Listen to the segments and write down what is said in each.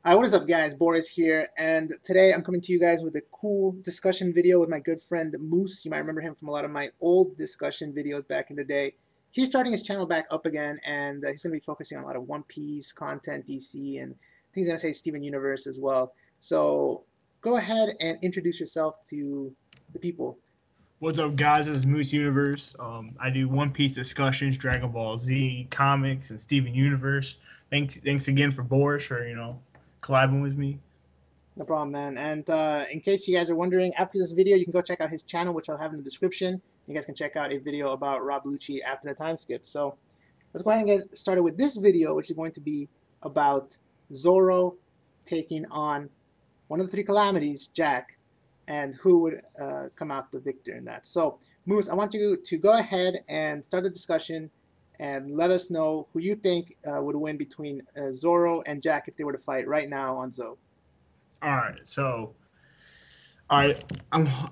Hi, what is up, guys? Boris here, and today I'm coming to you guys with a cool discussion video with my good friend Moose. You might remember him from a lot of my old discussion videos back in the day. He's starting his channel back up again, and he's going to be focusing on a lot of One Piece content, DC, and I think he's going to say Steven Universe as well. So go ahead and introduce yourself to the people. What's up, guys? This is MooseUniverse. I do One Piece discussions, Dragon Ball Z comics, and Steven Universe. Thanks again for Boris for collabing with me. No problem, man. And in case you guys are wondering, after this video, you can go check out his channel, which I'll have in the description. You guys can check out a video about Rob Lucci after the time skip. So let's go ahead and get started with this video, which is going to be about Zoro taking on one of the three calamities, Jack, and who would come out the victor in that. So, Moose, I want you to go ahead and start the discussion and let us know who you think would win between Zoro and Jack if they were to fight right now on Zo. All right, so I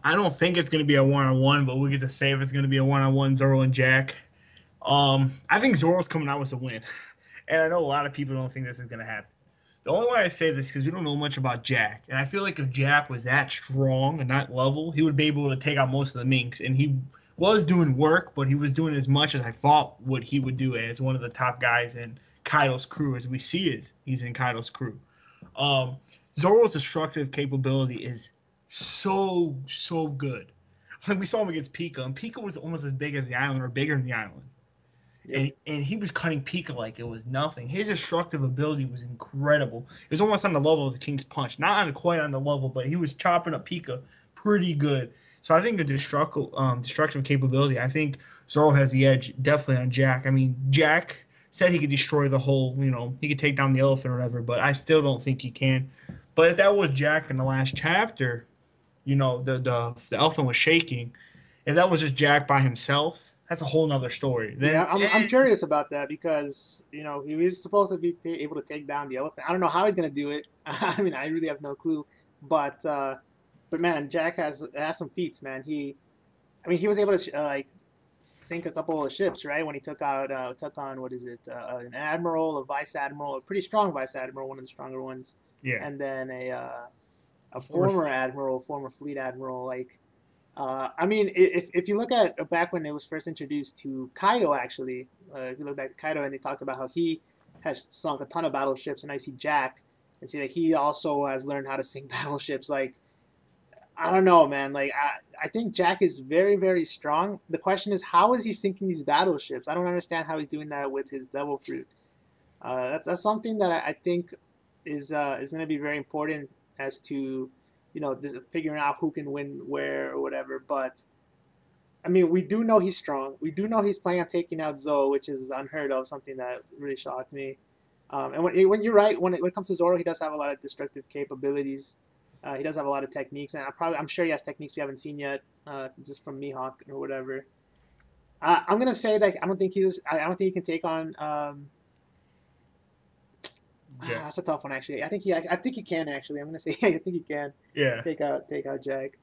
don't think it's gonna be a one-on-one, but we get to say if it's gonna be a one-on-one, Zoro and Jack. I think Zoro's coming out with a win, and I know a lot of people don't think this is gonna happen. The only why I say this is because we don't know much about Jack, and I feel like if Jack was that strong and that level, he would be able to take out most of the Minks, and he was doing work, but he was doing as much as I thought what he would do as one of the top guys in Kaido's crew, as we see is he's in Kaido's crew. Um, Zoro's destructive capability is so good. Like we saw him against Pika, and Pika was almost as big as the island or bigger than the island. Yep. And he was cutting Pika like it was nothing. His destructive ability was incredible. It was almost on the level of the King's Punch. Not on quite on the level, but he was chopping up Pika pretty good. So I think the destructive capability, I think Zoro has the edge definitely on Jack. I mean, Jack said he could destroy the whole, he could take down the elephant or whatever, but I still don't think he can. But if that was Jack in the last chapter, the elephant was shaking. If that was just Jack by himself, that's a whole nother story. Yeah, Then I'm curious about that because he was supposed to be able to take down the elephant. I don't know how he's gonna do it. I mean, I really have no clue. But man, Jack has some feats, man. I mean, he was able to like sink a couple of ships, right? When he took on what is it, an admiral, a vice admiral, a pretty strong vice admiral, one of the stronger ones, yeah, and then a of course. former admiral, former fleet admiral, like. I mean, if you look at back when it was first introduced to Kaido, actually, if you look back at Kaido and they talked about how he has sunk a ton of battleships, and I see Jack and see that he also has learned how to sink battleships. Like, I don't know, man. Like, I think Jack is very, very strong. The question is, how is he sinking these battleships? I don't understand how he's doing that with his devil fruit. That's something that I think is going to be very important as to figuring out who can win where or whatever. But I mean, we do know he's strong. We do know he's planning on taking out Zoe, which is unheard of, something that really shocked me. And when you're right, when it comes to Zoro, he does have a lot of destructive capabilities. He does have a lot of techniques, and I'm sure he has techniques we haven't seen yet, just from Mihawk or whatever. I'm gonna say that I don't think he can take on. Yeah, That's a tough one, actually. I think he can, actually. I'm gonna say I think he can yeah. take out Jack.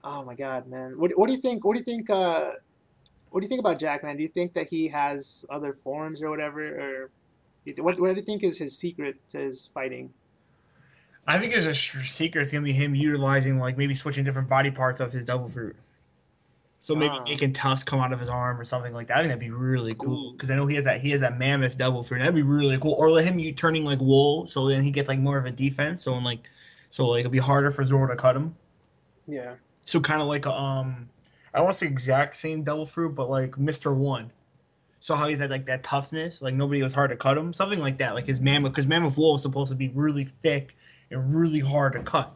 Oh my God, man. What do you think? What do you think about Jack, man? Do you think that he has other forms or whatever, or what do you think is his secret to his fighting? I think as a secret, it's gonna be him utilizing like maybe switching different body parts of his devil fruit. So maybe Ah, making tusk come out of his arm or something like that. I think that'd be really cool ooh, because I know he has that mammoth devil fruit. That'd be really cool. Or let him turning like wool, so then he gets like more of a defense. So it'll be harder for Zoro to cut him. yeah, So kind of like I don't want to say exact same devil fruit, but like Mister One. So how he's had like that toughness, like nobody was hard to cut him, something like that. Like his mammoth, because mammoth wool is supposed to be really thick and really hard to cut.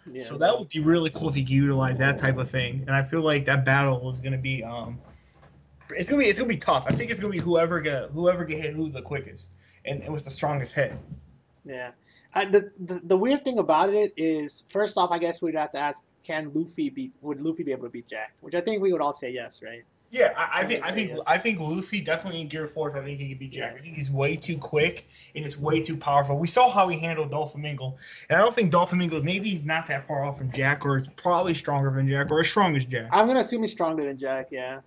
yeah, So that would be really cool if you could utilize that type of thing. And I feel like that battle is gonna be it's gonna be tough. I think it's gonna be whoever get hit who the quickest and was the strongest hit. yeah. The weird thing about it is, first off, I guess we'd have to ask, would Luffy be able to beat Jack? Which I think we would all say yes, right? Yeah, I I think think we'd I say think yes. I think Luffy definitely in Gear Fourth. I think he could beat Jack. Yeah. I think he's way too quick and it's way too powerful. We saw how he handled Doflamingo, and I don't think Doflamingo maybe he's not that far off from Jack, or is probably stronger than Jack, or as strong as Jack. I'm gonna assume he's stronger than Jack, yeah, or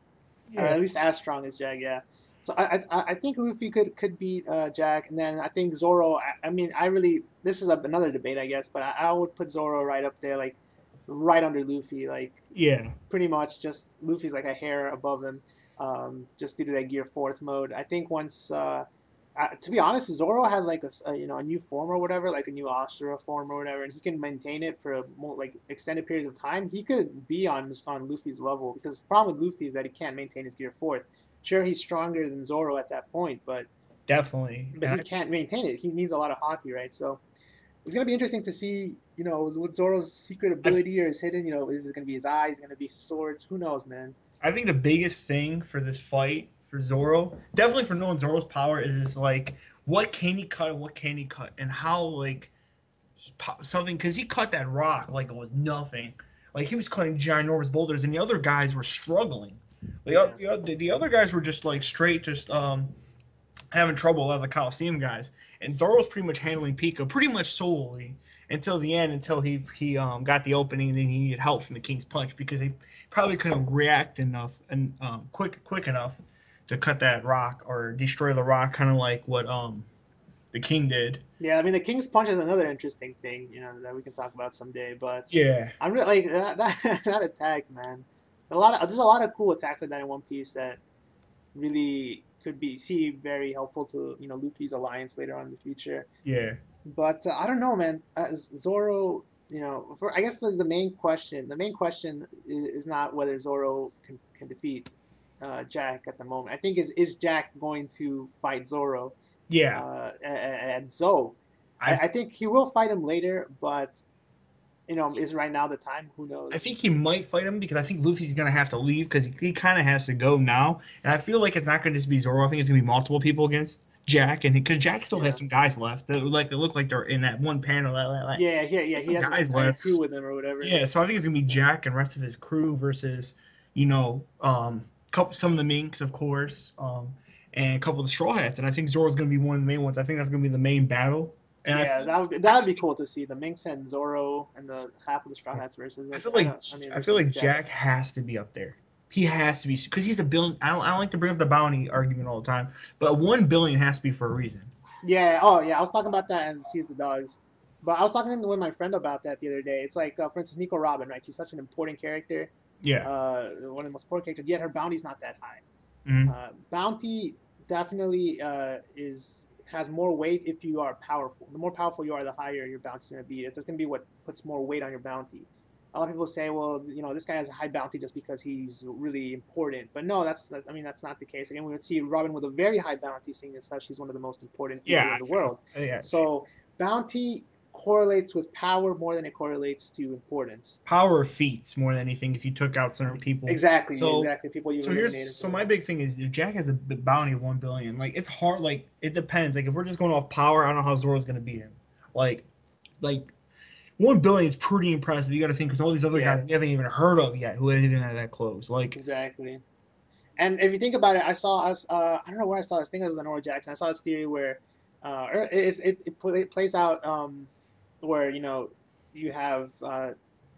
Yeah, at least as strong as Jack, yeah. So I think Luffy could beat Jack, and then I think Zoro. I mean, I really this is another debate, I guess, but I would put Zoro right up there, like right under Luffy, like Yeah, pretty much just Luffy's like a hair above him, just due to that Gear Fourth mode. I think once, to be honest, Zoro has like a new form or whatever, like a new Asura form or whatever, and he can maintain it for more, like extended periods of time. He could be on Luffy's level because the problem with Luffy is that he can't maintain his Gear Fourth. Sure, he's stronger than Zoro at that point, definitely. but he can't maintain it. He needs a lot of hockey, right? So it's gonna be interesting to see, what Zoro's secret I, ability or is hidden. Is it gonna be his eyes? Is it gonna be his swords? Who knows, man? I think the biggest thing for this fight for Zoro, definitely for knowing Zoro's power, is like what can he cut and what can he cut, and how like something because he cut that rock like it was nothing. Like he was cutting ginormous boulders, and the other guys were struggling. Yeah, The other guys were just like straight, just having trouble with the Coliseum guys, and Zoro's pretty much handling Pico pretty much solely until the end, until he got the opening, and then he needed help from the King's Punch because he probably couldn't react enough and quick enough to cut that rock or destroy the rock, kind of like what the King did. yeah. I mean, the King's Punch is another interesting thing, that we can talk about someday. But Yeah, I'm really like that attack, man. There's a lot of cool attacks like that in One Piece that really could be see very helpful to Luffy's alliance later on in the future. yeah. But I don't know, man. Zoro, for I guess the main question is not whether Zoro can defeat Jack at the moment. I think is Jack going to fight Zoro Yeah, at Zoe? I I think he will fight him later, but is right now the time? Who I knows? think he might fight him because I think Luffy's gonna have to leave because he kind of has to go now, and I feel like it's not gonna just be Zoro. I think it's gonna be multiple people against Jack, and because Jack still has Yeah, some guys left that look like they're in that one panel that yeah, yeah, yeah. has He some has his guys entire left. crew with him or whatever. Yeah, so I think it's gonna be Jack and rest of his crew versus you know couple some of the minks of course, and a couple of the straw hats, and I think Zoro's gonna be one of the main ones. I think that's gonna be the main battle, and Yeah, that would be cool to see the Minx and Zoro and the half of the Straw Hats versus I like feel I like don't I mean I feel versus like Jack. Jack has to be up there. He has to be because he's a billion. I don't like to bring up the bounty argument all the time, but 1 billion has to be for a reason. Yeah. Oh yeah, I was talking about that and Seize the Dogs, but I was talking with my friend about that the other day. It's like for instance Nico Robin, right? She's such an important character, Yeah. one of the most important characters. Yet her bounty's not that high. Hmm. Bounty definitely is has more weight if you are powerful. The more powerful you are, the higher your bounty's going to be. It's just going to be what puts more weight on your bounty. A lot of people say, well, this guy has a high bounty just because he's really important. But no, I mean, that's not the case. Again, we would see Robin with a very high bounty, seeing as such, he's one of the most important people Yeah. in the world. Yeah. So bounty correlates with power more than it correlates to importance. Power feats more than anything. If you took out certain people, Exactly, so exactly. People you've so here's eliminated so from my that. big thing is if Jack has a bounty of 1 billion, like it's hard. Like it depends. Like if we're just going off power, I don't know how Zoro's gonna beat him. Like like 1 billion is pretty impressive. You got to think because all these other Yeah, guys we haven't even heard of yet who haven't even had that close. Like exactly. And if you think about it, I saw us. I don't know where I saw this. I think it was on Nora Jackson. I saw this theory where, it plays out where you have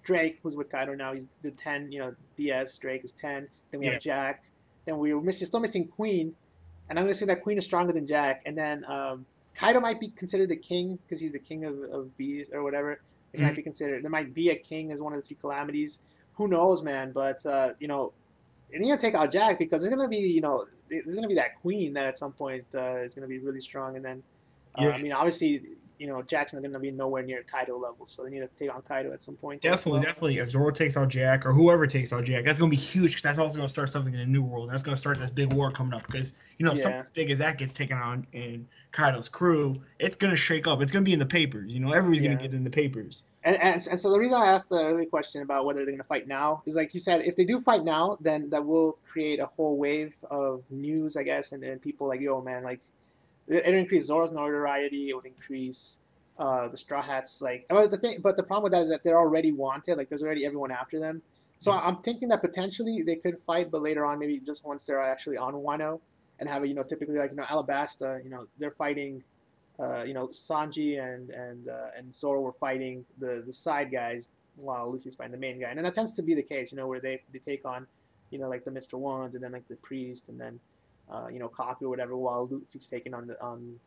Drake who's with Kaido now. He's the 10. DS Drake is 10. Then we have yeah. Jack. Then we're still missing Queen, and I'm gonna say that Queen is stronger than Jack. And then Kaido might be considered the king because he's the king of bees or whatever. He might Mhm. be considered. There might be a king as one of the three calamities. Who knows, man? But and you're gonna take out Jack because there's gonna be that queen that at some point is gonna be really strong, and then Yeah. I mean obviously Jackson's gonna be nowhere near Kaido level, so they need to take on Kaido at some point as Definitely, well. definitely. If Zoro takes out Jack or whoever takes out Jack, that's going to be huge because that's also going to start something in the New World. That's going to start this big war coming up because, something Yeah, as big as that gets taken on in Kaido's crew, it's going to shake up. It's going to be in the papers. Everybody's going to yeah. get in the papers. And so the reason I asked the earlier question about whether they're gonna fight now is like you said, if they do fight now, then that will create a whole wave of news, I guess, and people like, yo, man, like it'll increase Zoro's notoriety. It would increase the Straw Hats. Like, but the problem with that is that they're already wanted. Like, there's already everyone after them. So Yeah. I'm thinking that potentially they could fight, but later on, maybe just once they're actually on Wano and have a typically like Alabasta, they're fighting. Sanji and Zoro were fighting the side guys while Luffy's fighting the main guy, and then that tends to be the case, where they take on, like the Mr. Ones and then like the priest, and then cocky or whatever, while Luffy's taking on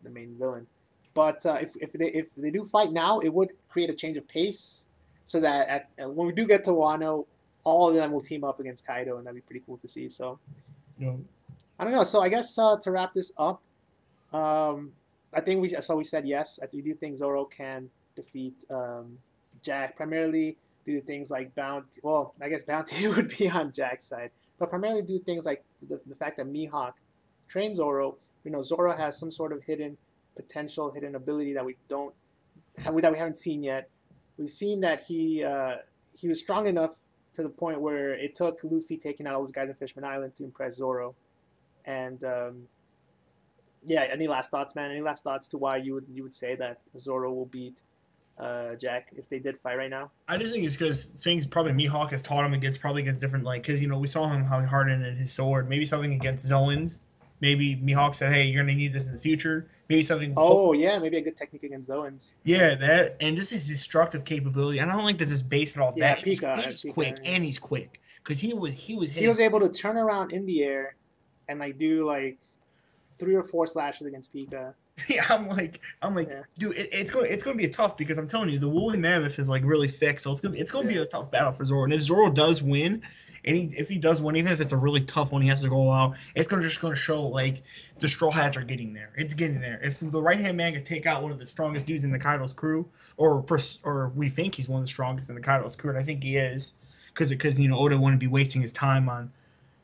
the main villain. But if they do fight now, it would create a change of pace, so that when we do get to Wano, all of them will team up against Kaido, and that'd be pretty cool to see. So You know, I don't know. So I guess to wrap this up, I think we said yes. We do think Zoro can defeat Jack, primarily do things like bounty. Well, I guess bounty would be on Jack's side, but primarily do things like the fact that Mihawk trained Zoro. Zoro has some sort of hidden potential, hidden ability that we don't that we haven't seen yet. We've seen that he was strong enough to the point where it took Luffy taking out all those guys in Fishman Island to impress Zoro. And yeah, any last thoughts, man? Any last thoughts to why you would say that Zoro will beat Jack if they did fight right now? I just think it's because things probably Mihawk has taught him against different, like, because we saw him how he hardened in his sword. Maybe something against Zoans. Maybe Mihawk said, "Hey, you're gonna need this in the future." Maybe something. Oh yeah, maybe a good technique against Zoans. Yeah, that, and just his destructive capability. And I don't like to just base it off Yeah, that. Pika, He's quick, Yeah. and he's quick because he was He hitting. was able to turn around in the air and like do like 3 or 4 slashes against Pika. Yeah, I'm like, Yeah, dude, it's going to be a tough, because I'm telling you, the woolly mammoth is like really thick, so it's going to be yeah, a tough battle for Zoro. And if Zoro does win, and if he does win, even if it's a really tough one, he has to go out. It's going to show like the Straw Hats are getting there. It's getting there. If the right hand man could take out one of the strongest dudes in the Kaido's crew, or we think he's one of the strongest in the Kaido's crew, and I think he is, because Oda wouldn't be wasting his time on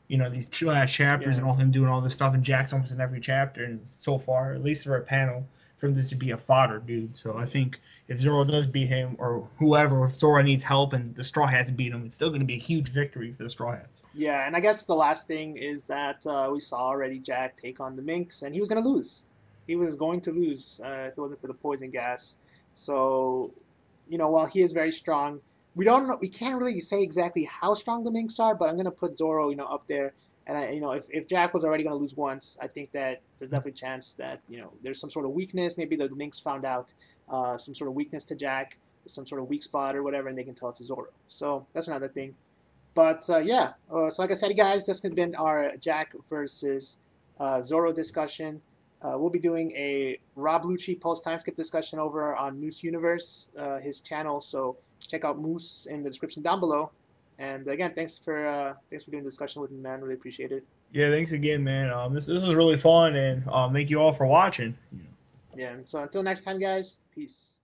these two last chapters yeah. and all him doing all this stuff, and Jack's almost in every chapter, and so far, at least for a panel, for this to be a fodder, dude. So I think if Zoro does beat him, or whoever, if Zoro needs help and the Straw Hats beat him, it's still going to be a huge victory for the Straw Hats. Yeah, and I guess the last thing is that we saw already Jack take on the Minx, and he was going to lose. He was going to lose if it wasn't for the poison gas. So, while he is very strong, we don't know. We can't really say exactly how strong the Minx are, but I'm going to put Zoro, up there. And if Jack was already going to lose once, I think that there's definitely a chance that there's some sort of weakness. Maybe the Minx found out some sort of weakness to Jack, some sort of weak spot or whatever, and they can tell it to Zoro. So that's another thing. But yeah, so like I said, guys, this has been our Jack versus Zoro discussion. We'll be doing a Rob Lucci post time skip discussion over on MooseUniverse, his channel. So check out Moose in the description down below. And again, thanks for doing the discussion with me, man. Really appreciate it. Yeah, thanks again, man. This was really fun, and thank you all for watching. Yeah. So until next time, guys. Peace.